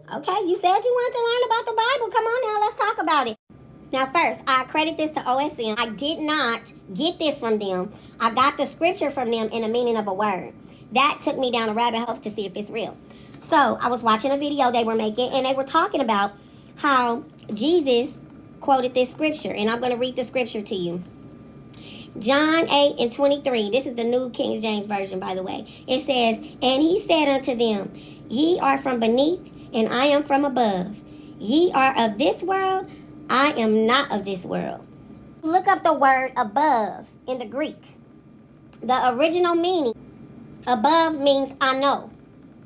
Okay, you said you wanted to learn about the Bible. Come on now, let's talk about it. Now, first, I credit this to OSM. I did not get this from them. I got the scripture from them in the meaning of a word. That took me down a rabbit hole to see if it's real. So, I was watching a video they were making, and they were talking about how Jesus quoted this scripture. And I'm going to read the scripture to you. John 8:23. This is the New King James Version, by the way. It says, "And he said unto them, Ye are from beneath, and I am from above. Ye are of this world, I am not of this world." Look up the word above in the Greek. The original meaning, above means I know.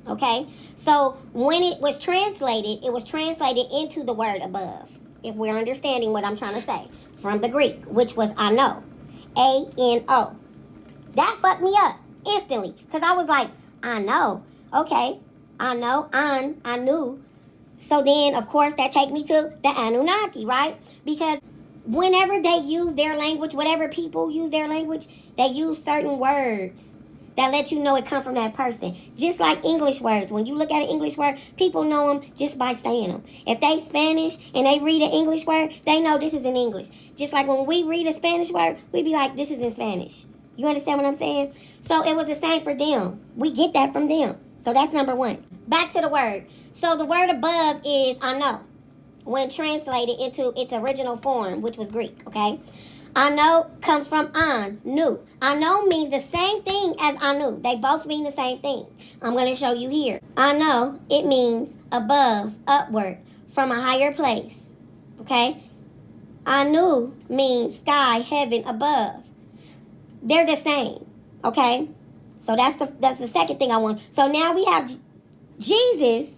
Okay? So when it was translated into the word above. If we're understanding what I'm trying to say. From the Greek, which was I know. A-N-O. That fucked me up instantly. Because I was like, I know. Okay. I know. I knew. So then, of course, that take me to the Anunnaki, right? Because whenever they use their language, whatever people use their language, they use certain words that let you know it come from that person. Just like English words. When you look at an English word, people know them just by saying them. If they Spanish and they read an English word, they know this is in English. Just like when we read a Spanish word, we be like, this is in Spanish. You understand what I'm saying? So it was the same for them. We get that from them. So that's number one. Back to the word. So the word above is I know, when translated into its original form, which was Greek, okay? I know comes from an, knew. I know means the same thing as I knew. They both mean the same thing. I'm going to show you here. I know, it means above, upward, from a higher place, okay? I knew means sky, heaven, above. They're the same, okay? So that's the second thing I want. So now we have Jesus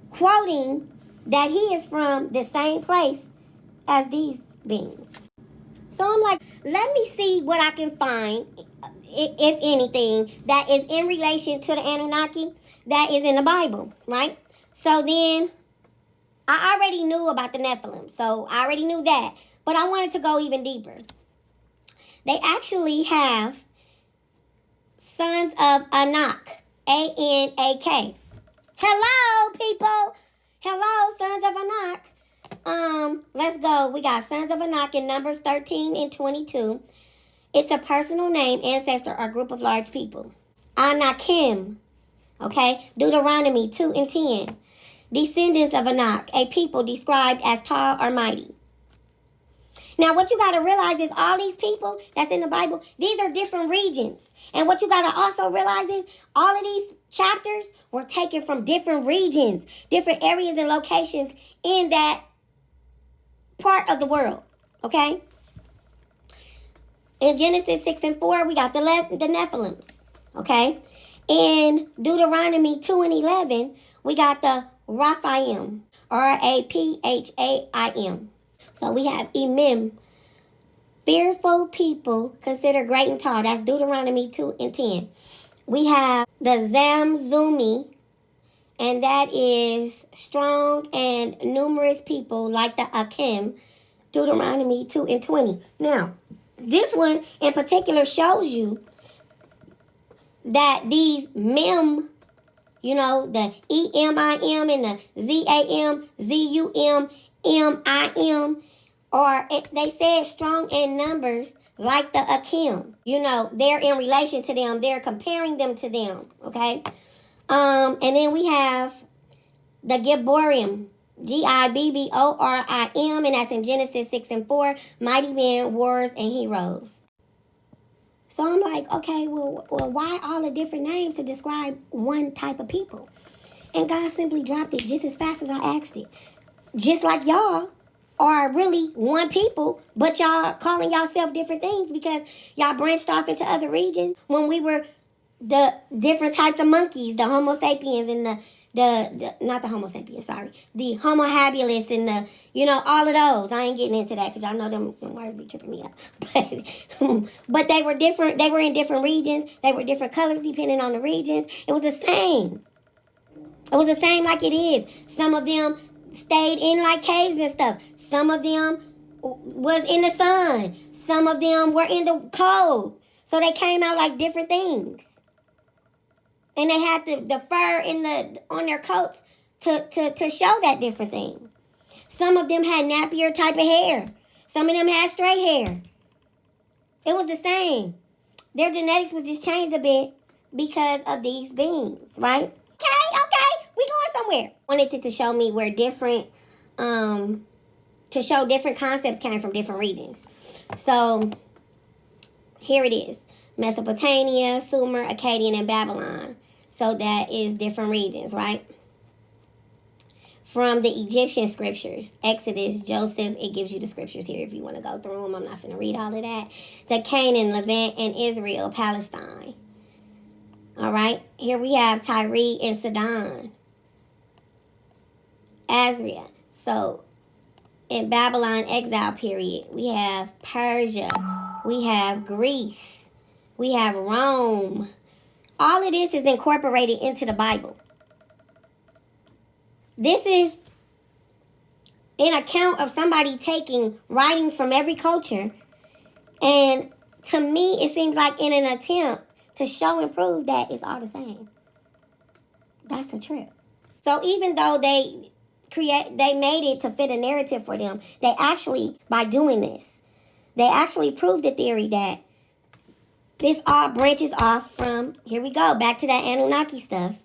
quoting that he is from the same place as these beings. So I'm like, let me see what I can find, if anything, that is in relation to the Anunnaki that is in the Bible, right? So then, I already knew about the Nephilim, so I already knew that. But I wanted to go even deeper. They actually have sons of Anak, A-N-A-K. Hello, people. Hello, sons of Anak. Let's go. We got sons of Anak in Numbers 13 and 22. It's a personal name, ancestor, or group of large people. Anakim. Okay. Deuteronomy 2 and 10. Descendants of Anak, a people described as tall or mighty. Now, what you got to realize is all these people that's in the Bible, these are different regions. And what you got to also realize is all of these chapters were taken from different regions, different areas and locations in that part of the world, okay? In Genesis 6 and 4, we got the Nephilims, okay? In Deuteronomy 2 and 11, we got the Raphaim, R-A-P-H-A-I-M. So we have Emim, fearful people considered great and tall. That's Deuteronomy 2 and 10. We have the Zamzumi, and that is strong and numerous people like the Akim, Deuteronomy 2 and 20. Now, this one in particular shows you that these Mem, you know, the E-M-I-M and the Z-A-M, Z-U-M, M-I-M, or they said strong in numbers like the Akim. You know, they're in relation to them. They're comparing them to them, okay? And then we have the Gibborim, G-I-B-B-O-R-I-M, and that's in Genesis 6 and 4, mighty men, warriors, and heroes. So I'm like, okay, well, why all the different names to describe one type of people? And God simply dropped it just as fast as I asked it. Just like y'all are really one people, but y'all calling yourself different things because y'all branched off into other regions. When we were the different types of monkeys, the Homo sapiens and the not the Homo sapiens, sorry, the Homo habilis and the, you know, all of those. I ain't getting into that because y'all know them words be tripping me up. But they were different. They were in different regions. They were different colors depending on the regions. It was the same. It was the same like it is. Some of them stayed in like caves and stuff. Some of them was in the sun. Some of them were in the cold. So they came out like different things. And they had the fur on their coats to show that different thing. Some of them had nappier type of hair. Some of them had straight hair. It was the same. Their genetics was just changed a bit because of these beings, right? Okay, we going somewhere. Wanted it to show me where different, to show different concepts came from different regions. So, here it is. Mesopotamia, Sumer, Akkadian, and Babylon. So that is different regions, right? From the Egyptian scriptures, Exodus, Joseph, it gives you the scriptures here if you want to go through them. I'm not going to read all of that. The Canaan, Levant, and Israel, Palestine. All right, here we have Tyre and Sidon. Assyria. So, in Babylon exile period, we have Persia. We have Greece. We have Rome. All of this is incorporated into the Bible. This is an account of somebody taking writings from every culture. And to me, it seems like in an attempt to show and prove that it's all the same. That's a trip. So even though they made it to fit a narrative for them, they actually, by doing this, they actually proved the theory that this all branches off from, here we go, back to that Anunnaki stuff.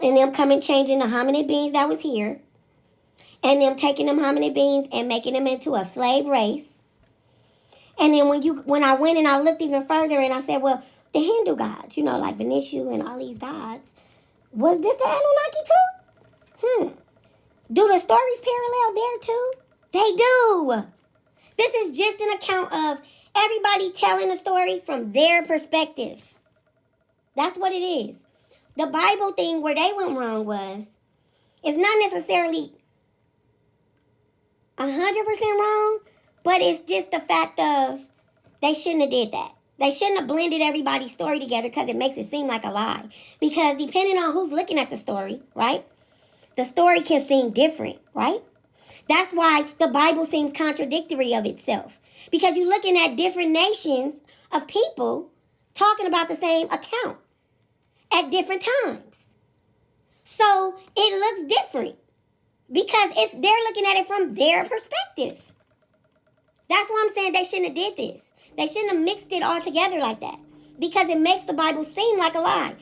And them coming, changing the hominid beings that was here. And them taking them hominid beings and making them into a slave race. And then when I went and I looked even further and I said, well, the Hindu gods, like Vishnu and all these gods, was this the Anunnaki too? Do the stories parallel there too? They do. This is just an account of everybody telling a story from their perspective. That's what it is. The Bible thing where they went wrong was, it's not necessarily 100% wrong, but it's just the fact of they shouldn't have did that. They shouldn't have blended everybody's story together because it makes it seem like a lie. Because depending on who's looking at the story, right? The story can seem different, right? That's why the Bible seems contradictory of itself. Because you're looking at different nations of people talking about the same account at different times. So it looks different because they're looking at it from their perspective. That's why I'm saying they shouldn't have did this. They shouldn't have mixed it all together like that because it makes the Bible seem like a lie.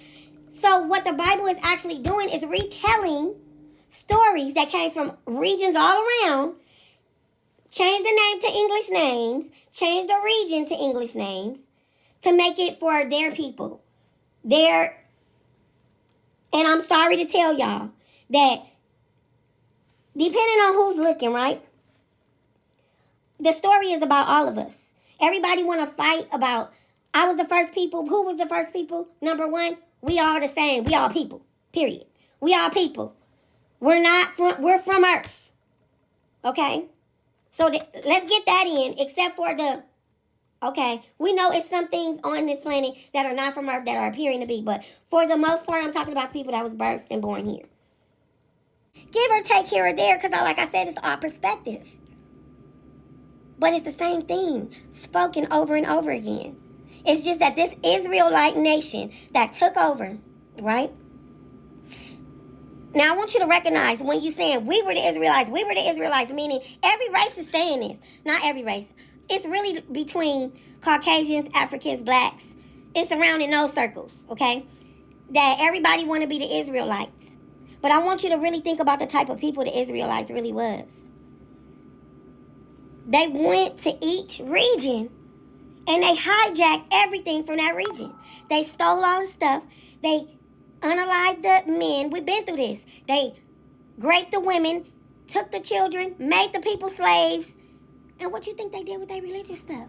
So what the Bible is actually doing is retelling stories that came from regions all around, change the name to English names, change the region to English names to make it for their people. And I'm sorry to tell y'all that depending on who's looking, right? The story is about all of us. Everybody want to fight about, I was the first people. Who was the first people? Number one, we all the same. We all people, period. We all people. We're from Earth. Okay? So let's get that in, except for we know it's some things on this planet that are not from Earth that are appearing to be, but for the most part, I'm talking about the people that was birthed and born here. Give or take here or there, because like I said, it's all perspective. But it's the same thing, spoken over and over again. It's just that this Israelite nation that took over, right? Now, I want you to recognize when you're saying we were the Israelites, meaning every race is saying this. Not every race. It's really between Caucasians, Africans, blacks. It's around in those circles, okay? That everybody want to be the Israelites. But I want you to really think about the type of people the Israelites really was. They went to each region and they hijacked everything from that region. They stole all the stuff. They unalived the men. We've been through this. They raped the women, took the children, made the people slaves. And what you think they did with their religious stuff?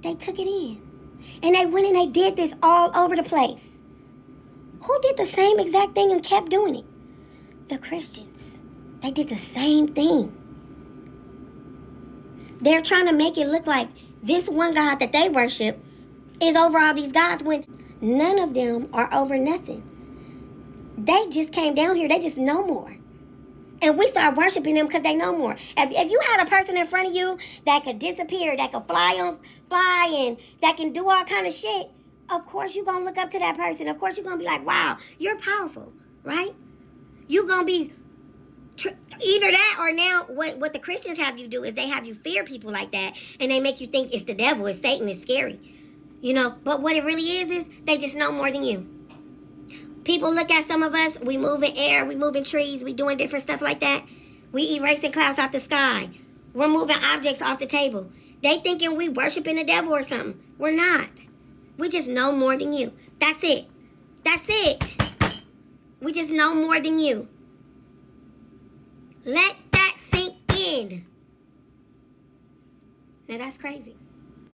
They took it in. And they went and they did this all over the place. Who did the same exact thing and kept doing it? The Christians. They did the same thing. They're trying to make it look like this one God that they worship is over all these gods when none of them are over nothing. They just came down here. They just know more. And we start worshiping them because they know more. If you had a person in front of you that could disappear, that could fly and that can do all kind of shit, of course you're going to look up to that person. Of course you're going to be like, wow, you're powerful, right? You're going to be Either that or now what the Christians have you do is they have you fear people like that, and they make you think it's the devil, it's Satan, it's scary. You know, but what it really is they just know more than you. People look at some of us, we move in air, we move in trees, we doing different stuff like that. We erasing clouds out the sky. We're moving objects off the table. They thinking we worshiping the devil or something. We're not. We just know more than you. That's it. That's it. We just know more than you. Let that sink in. Now that's crazy.